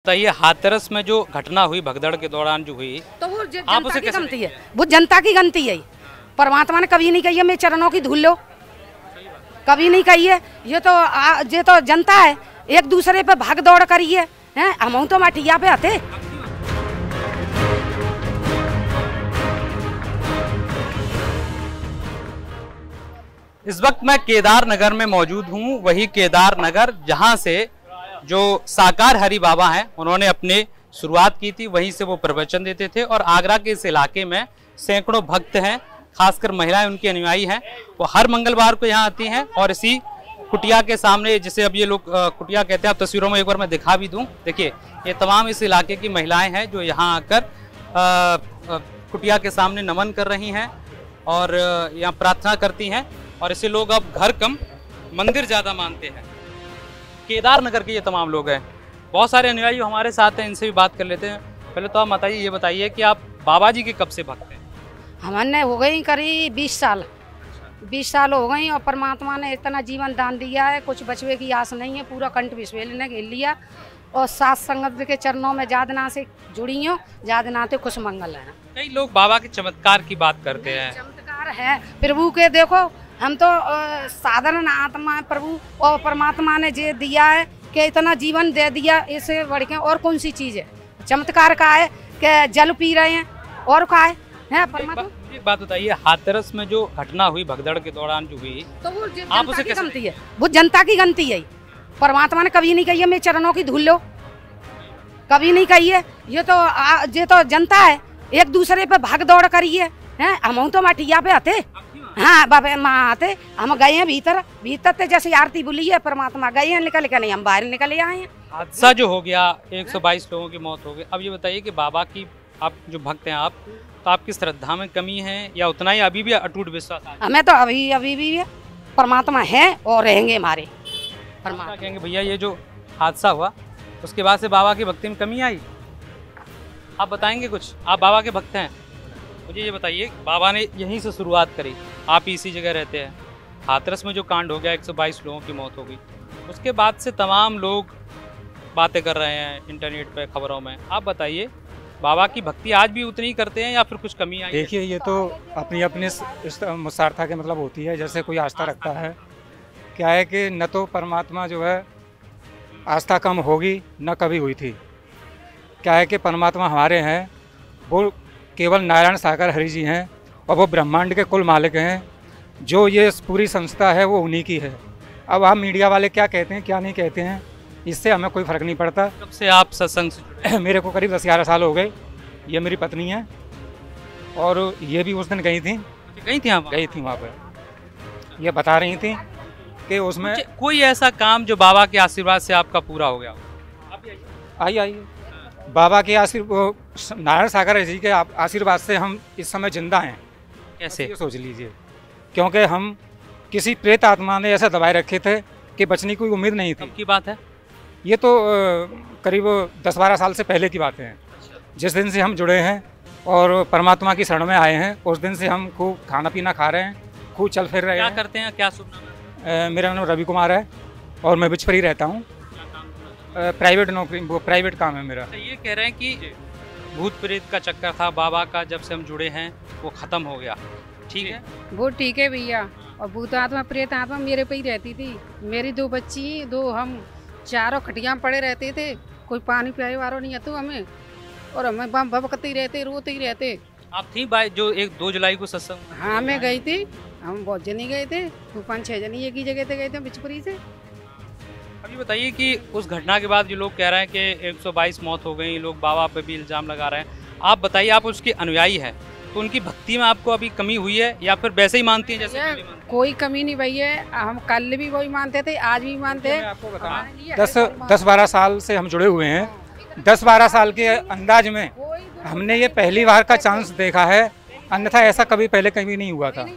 बताइए, हाथरस में जो घटना हुई भगदड़ के दौरान जो हुई, तो वो आप जनता उसे की कैसे गलती है। वो जनता की गलती है। परमात्मा ने कभी नहीं कही है मैं चरणों की धूल लो, कभी नहीं कही है। ये तो जनता है, एक दूसरे पे भाग दौड़ करी है। हम तो मटिया पे आते। इस वक्त मैं केदार नगर में मौजूद हूँ। वही केदार नगर जहाँ से जो साकार हरि बाबा हैं उन्होंने अपनी शुरुआत की थी, वहीं से वो प्रवचन देते थे। और आगरा के इस इलाके में सैकड़ों भक्त हैं, खासकर महिलाएं उनके अनुयायी हैं। वो हर मंगलवार को यहाँ आती हैं और इसी कुटिया के सामने, जिसे अब ये लोग कुटिया कहते हैं, अब तस्वीरों में एक बार मैं दिखा भी दूं। देखिए, ये तमाम इस इलाके की महिलाएं हैं जो यहाँ आकर कुटिया के सामने नमन कर रही हैं और यहाँ प्रार्थना करती हैं। और इसे लोग अब घर कम मंदिर ज़्यादा मानते हैं। केदार नगर के ये तमाम लोग हैं, बहुत सारे अनुयायी हमारे साथ हैं, इनसे भी बात कर लेते हैं। पहले तो आप बताइए, ये बताइए कि आप बाबा जी के कब से भक्त हैं? हमने हो गई करीब 20 साल 20 साल हो गई। और परमात्मा ने इतना जीवन दान दिया है, कुछ बचवे की आस नहीं है। पूरा कंठ विश्वेल ने घेर लिया और सात संगत के चरणों में जादना से जुड़ी हो, जादना ते खुश मंगल है। कई लोग बाबा के चमत्कार की बात करते हैं। चमत्कार है प्रभु के। देखो, हम तो साधारण आत्मा है प्रभु, और परमात्मा ने जे दिया है कि इतना जीवन दे दिया, इससे बढ़ के और कौन सी चीज़ है? चमत्कार का है कि जल पी रहे हैं और का है परमात्मा। एक बात बताइए, हाथरस में जो घटना हुई भगदड़ के दौरान जो हुई, तो वो आप उसे जनता की कैसे गलती है। वो जनता की गलती है। परमात्मा ने कभी नहीं कही है मैं चरणों की धूल लो, कभी नहीं कही है। ये तो जनता है, एक दूसरे पे भाग दौड़ करी है। हम तो मटिया पे आते। हाँ बाबा माँ आते। हम गए हैं भीतर ते जैसे आरती बुली है, परमात्मा गए हैं निकल के, नहीं हम बाहर निकले आए हैं। हादसा जो हो गया, 122 लोगों की मौत हो गई। अब ये बताइए कि बाबा की, आप जो भक्त हैं आप, तो आपकी श्रद्धा में कमी है या उतना ही अभी भी अटूट विश्वास है? हमें तो अभी भी है। परमात्मा है और रहेंगे हमारे। परमात्मा कहेंगे भैया, ये जो हादसा हुआ उसके बाद से बाबा की भक्ति में कमी आई? आप बताएंगे कुछ? आप बाबा के भक्त हैं, मुझे ये बताइए, बाबा ने यहीं से शुरुआत करी, आप इसी जगह रहते हैं। हाथरस में जो कांड हो गया, 122 लोगों की मौत हो गई, उसके बाद से तमाम लोग बातें कर रहे हैं इंटरनेट पे, खबरों में। आप बताइए, बाबा की भक्ति आज भी उतनी ही करते हैं या फिर कुछ कमी आई? देखिए, ये तो अपनी अपनी मुसारथा के मतलब होती है, जैसे कोई आस्था रखता है। क्या है कि न तो परमात्मा जो है आस्था कम होगी, न कभी हुई थी। क्या है कि परमात्मा हमारे हैं, वो केवल नारायण सागर हरि जी हैं और वो ब्रह्मांड के कुल मालिक हैं। जो ये पूरी संस्था है वो उन्हीं की है। अब आप मीडिया वाले क्या कहते हैं क्या नहीं कहते हैं, इससे हमें कोई फ़र्क नहीं पड़ता। कब से आप सत्संग से जुड़े? मेरे को करीब 10-11 साल हो गए। ये मेरी पत्नी है और ये भी उस दिन गई थी वहाँ पर। ये बता रही थी कि उसमें कोई ऐसा काम जो बाबा के आशीर्वाद से आपका पूरा हो गया हो? आइए बाबा के आशीर्वाद, नारायण सागर जी के आशीर्वाद से हम इस समय जिंदा हैं। कैसे? ये सोच लीजिए, क्योंकि हम किसी प्रेत आत्मा ने ऐसा दबाए रखे थे कि बचने की कोई उम्मीद नहीं थी। कब की बात है? ये तो करीब 10-12 साल से पहले की बात है। जिस दिन से हम जुड़े हैं और परमात्मा की शरण में आए हैं, उस दिन से हम खूब खाना पीना खा रहे हैं, खूब चल फिर रहे हैं। क्या करते हैं, क्या शुभ नाम है? मेरा नाम रवि कुमार है और मैं बिचपरी रहता हूँ। प्राइवेट नौकरी, प्राइवेट काम है मेरा। ये कह रहे हैं कि भूत प्रेत का चक्कर था बाबा का, जब से हम जुड़े हैं वो खत्म हो गया। ठीक है, वो ठीक है भैया। और भूत आत्मा प्रेत आत्मा मेरे पे ही रहती थी। मेरी 2 बच्ची, 2 हम, चारों खटिया पड़े रहते थे। कोई पानी पियाए वालों नहीं आता हमें, और हमें बम भबकते ही रहते, रोते ही रहते। आप थी भाई जो 2 जुलाई को सत्संग? हाँ, मैं गई थी। हम बहुत जनी गए थे, 5-6 जनी एक ही जगह पे गए थे बिचपुरी से। अभी बताइए कि उस घटना के बाद जो लोग कह रहे हैं कि 122 मौत हो गई, लोग बाबा पे भी इल्ज़ाम लगा रहे हैं। आप बताइए, आप उसके अनुयायी हैं, तो उनकी भक्ति में आपको अभी कमी हुई है या फिर वैसे ही मानती हैं जैसे पहले मानती हैं? कोई कमी नहीं भैया, हम कल भी वही मानते थे, आज भी मानते हैं। आपको बताऊं, 10-12 साल से हम जुड़े हुए हैं। 10-12 साल के अंदाज में हमने ये पहली बार का चांस देखा है, अन्यथा ऐसा कभी पहले कभी नहीं हुआ था।